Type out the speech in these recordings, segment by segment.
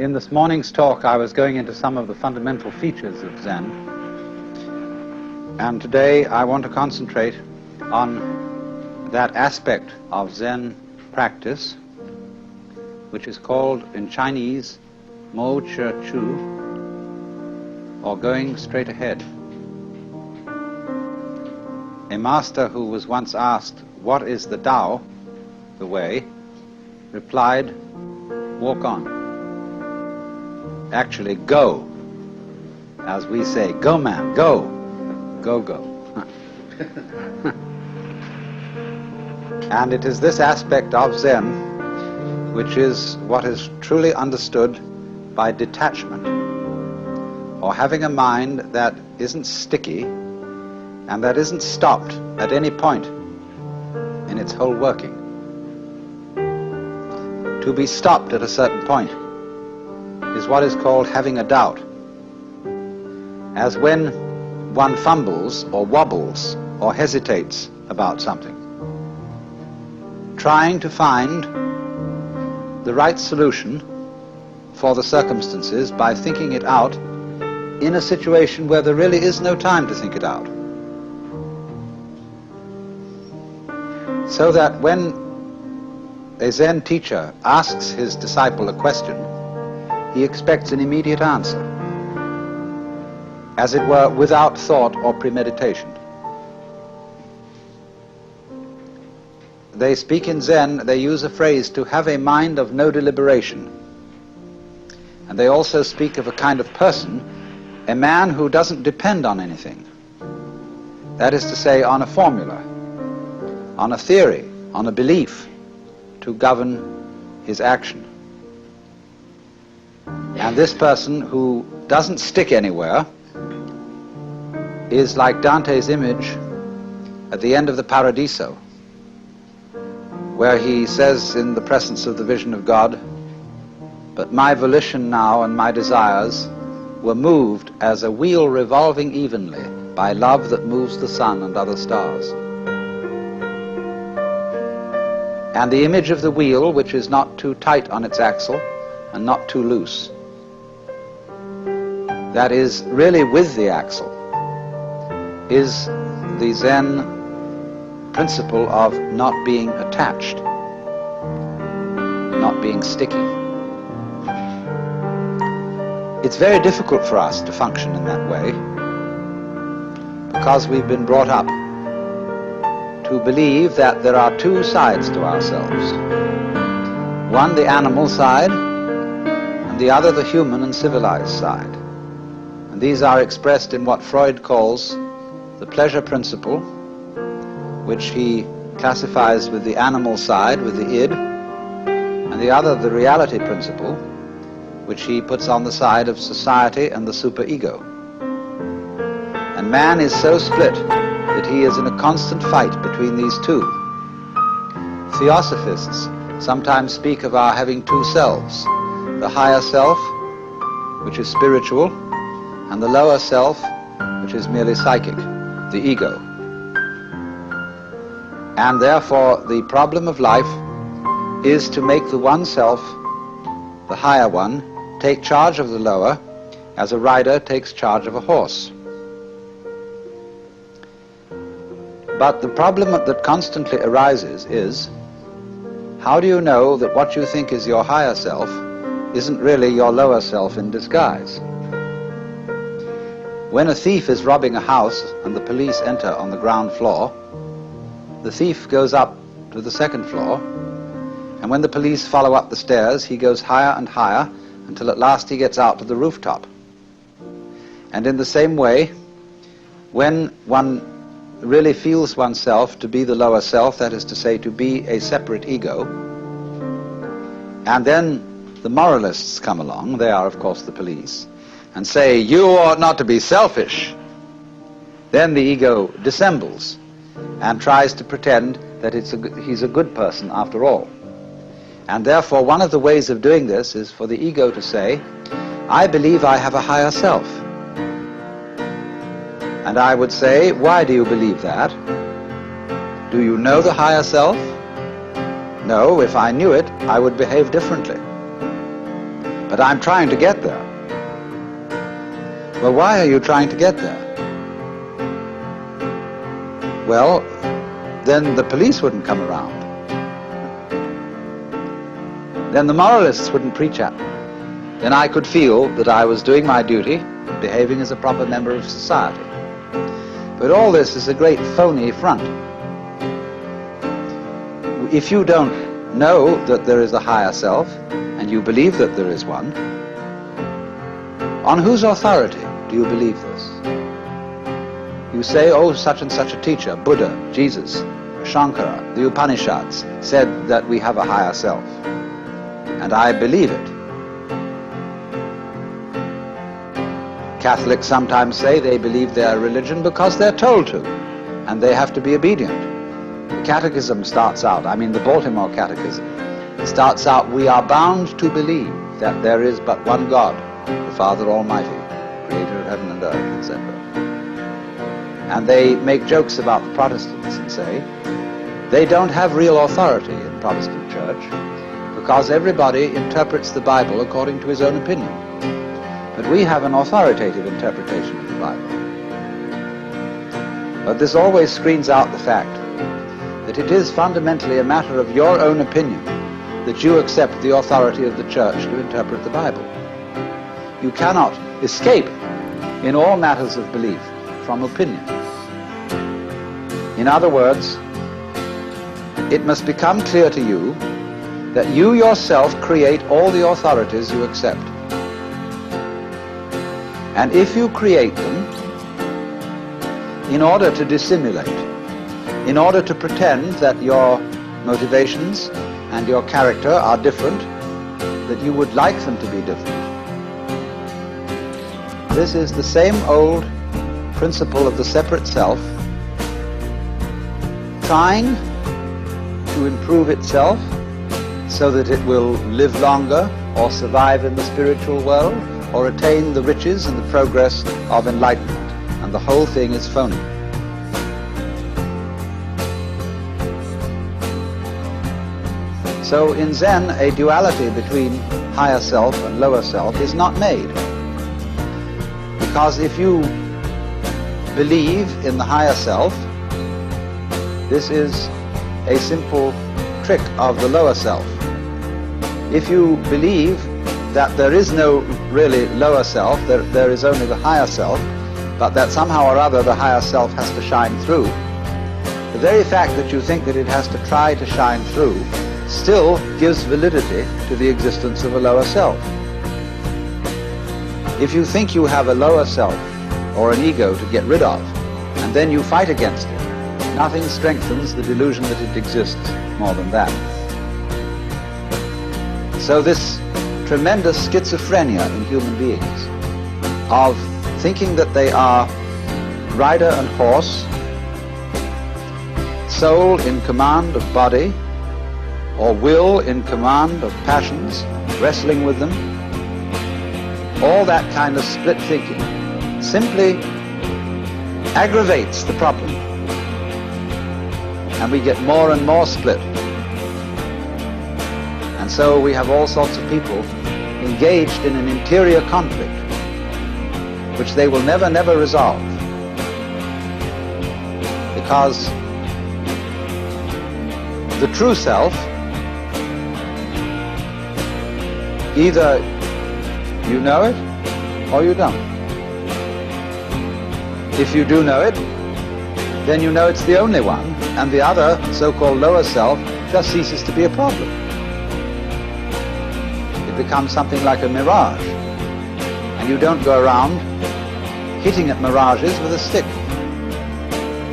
In this morning's talk, I was going into some of the fundamental features of Zen, and today I want to concentrate on that aspect of Zen practice which is called in Chinese Mo Che Chu, or going straight ahead. A master who was once asked, "What is the Tao, the way?" replied, "Walk on." Actually, go. As we say, go man, go. Go, go. And it is this aspect of Zen which is what is truly understood by detachment, or having a mind that isn't sticky and that isn't stopped at any point in its whole working. To be stopped at a certain point is what is called having a doubt, as when one fumbles or wobbles or hesitates about something, trying to find the right solution for the circumstances by thinking it out in a situation where there really is no time to think it out. So that when a Zen teacher asks his disciple a question, he expects an immediate answer, as it were without thought or premeditation. They speak in Zen, they use a phrase, to have a mind of no deliberation. And they also speak of a kind of person, a man who doesn't depend on anything. That is to say, on a formula, on a theory, on a belief to govern his action. And this person who doesn't stick anywhere is like Dante's image at the end of the Paradiso, where he says in the presence of the vision of God, "But my volition now and my desires were moved as a wheel revolving evenly by love that moves the sun and other stars." And the image of the wheel, which is not too tight on its axle and not too loose, that is really with the axle, is the Zen principle of not being attached, not being sticky. It's very difficult for us to function in that way because we've been brought up to believe that there are two sides to ourselves. One, the animal side, and the other, the human and civilized side. And these are expressed in what Freud calls the pleasure principle, which he classifies with the animal side, with the id, and the other, the reality principle, which he puts on the side of society and the superego. And man is so split that he is in a constant fight between these two. Theosophists sometimes speak of our having two selves, the higher self, which is spiritual, and the lower self, which is merely psychic, the ego. And therefore the problem of life is to make the one self, the higher one, take charge of the lower, as a rider takes charge of a horse. But the problem that constantly arises is, how do you know that what you think is your higher self isn't really your lower self in disguise? When a thief is robbing a house and the police enter on the ground floor, the thief goes up to the second floor, and when the police follow up the stairs, he goes higher and higher until at last he gets out to the rooftop. And in the same way, when one really feels oneself to be the lower self, that is to say, to be a separate ego, and then the moralists come along, they are of course the police, and say, "You ought not to be selfish," then the ego dissembles and tries to pretend that he's a good person after all. And therefore one of the ways of doing this is for the ego to say, "I believe I have a higher self." And I would say, "Why do you believe that? Do you know the higher self?" "No, if I knew it, I would behave differently." But I'm trying to get there. Well, why are you trying to get there? Well, then the police wouldn't come around. Then the moralists wouldn't preach at me. Then I could feel that I was doing my duty, behaving as a proper member of society. But all this is a great phony front. If you don't know that there is a higher self, and you believe that there is one, on whose authority do you believe this? You say, oh, such and such a teacher, Buddha, Jesus, Shankara, the Upanishads, said that we have a higher self. And I believe it. Catholics sometimes say they believe their religion because they're told to, and they have to be obedient. The Catechism starts out, the Baltimore Catechism, it starts out, we are bound to believe that there is but one God, the Father Almighty, creator of heaven and earth, etc. And they make jokes about the Protestants and say they don't have real authority in the Protestant church because everybody interprets the Bible according to his own opinion. But we have an authoritative interpretation of the Bible. But this always screens out the fact that it is fundamentally a matter of your own opinion that you accept the authority of the church to interpret the Bible. You cannot escape in all matters of belief from opinion. In other words, it must become clear to you that you yourself create all the authorities you accept. And if you create them in order to dissimulate, in order to pretend that your motivations and your character are different, that you would like them to be different, this is the same old principle of the separate self trying to improve itself so that it will live longer or survive in the spiritual world or attain the riches and the progress of enlightenment. And the whole thing is phony. So in Zen, a duality between higher self and lower self is not made. Because if you believe in the higher self, this is a simple trick of the lower self. If you believe that there is no really lower self, there is only the higher self, but that somehow or other the higher self has to shine through, the very fact that you think that it has to try to shine through still gives validity to the existence of a lower self. If you think you have a lower self or an ego to get rid of, and then you fight against it, nothing strengthens the delusion that it exists more than that. So this tremendous schizophrenia in human beings of thinking that they are rider and horse, soul in command of body, or will in command of passions, wrestling with them, all that kind of split thinking simply aggravates the problem. And we get more and more split. And so we have all sorts of people engaged in an interior conflict which they will never resolve. Because the true self, either you know it or you don't. If you do know it, then you know it's the only one, and the other, so-called lower self, just ceases to be a problem. It becomes something like a mirage, and you don't go around hitting at mirages with a stick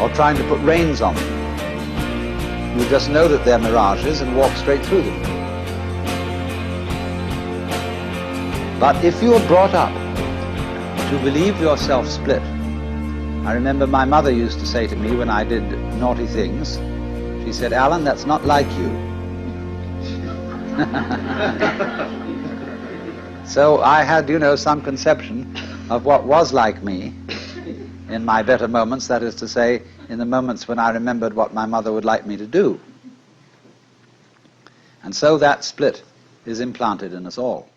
or trying to put reins on them. You just know that they're mirages and walk straight through them. But if you are brought up to believe yourself split, I remember my mother used to say to me when I did naughty things, she said, "Alan, that's not like you." So I had, some conception of what was like me in my better moments, that is to say, in the moments when I remembered what my mother would like me to do. And so that split is implanted in us all.